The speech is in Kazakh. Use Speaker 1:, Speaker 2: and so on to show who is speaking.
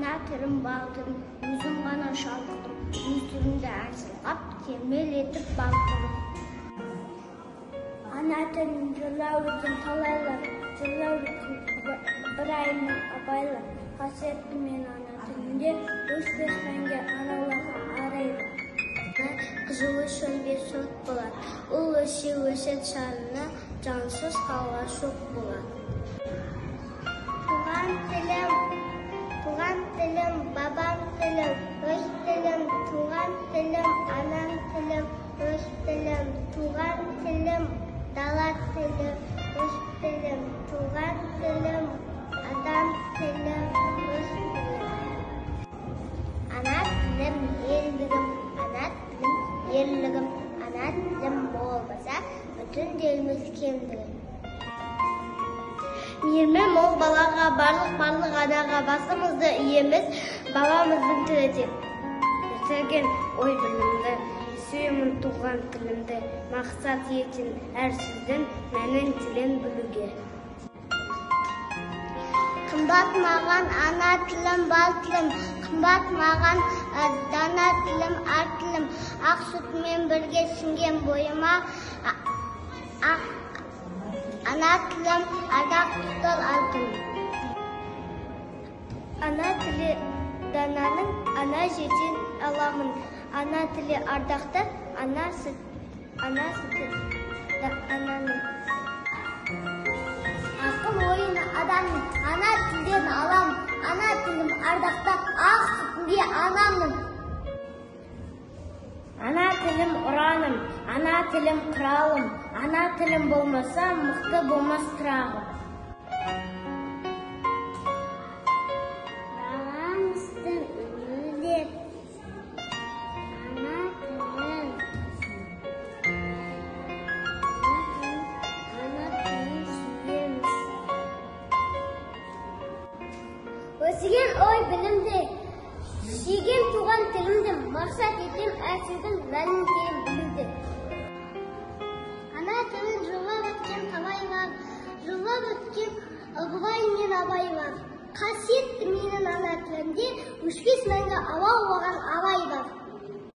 Speaker 1: Ана тілім балтырым, өзім ғана шалқыдым, өздерімді әсілғап, термелетіп балтырым. Ана тілін жырлау үшін талайлар, жырлау үшін бір айының абайлар. Қасиетті мен ана тілінде, өшпес мәңге аналарға арайлар. Қызылы шөлге сот болар, ол өсет шарына жансыз қалға шоқ болар. Туған тілім, бабам тілім, өз тілім, туған тілім, анам тілім, өз тілім, туған тілім, дала тілім, өз тілім, туған тілім, адам тілім, өз тілім. Ана тілім, елдігім, ана тілім, ерлігім, ана тілім болмаса, бүтін еліміз кемдігім. Мейірімі мол балаға, барлық анаға басымызды иеміз, бабамыздың тілі деп. Ертеген ой білімді, сүйемін туған тілімді, мақсат етін әр сөздің мәнін тілін білуге. Қымбат маған ана тілім, бал тілім, қымбат маған дана тілім, ар тілім, ақ сүтімен бірге сіңген бойыма, ана тілім, ардақ тұтар алтын. Ана тілі дананың, ана жетен аламын. Ана тілі ардақты, ана сүті ананың. Ақыл ойын адамның, ана тілден алам. Ана тілім ардақты, ақ сүтінде анамның. Ана тілім ұраным, ана тілім қыралым. Ана тілім болмаса, мықты болмас тұрағым. Баламыздың үмілеп, ана тілім сүйеміз. Өсіген ой білімде, сүйген туған тілімді, мақсат етем әсілдің мәнін кейін білуді. Ана тілін жырлап өткен қалай бар, жырлап өткен Ыбырай мен Абай бар. Қасиетті менің ана тілімде, өшпес мәңгі алау болған абай бар.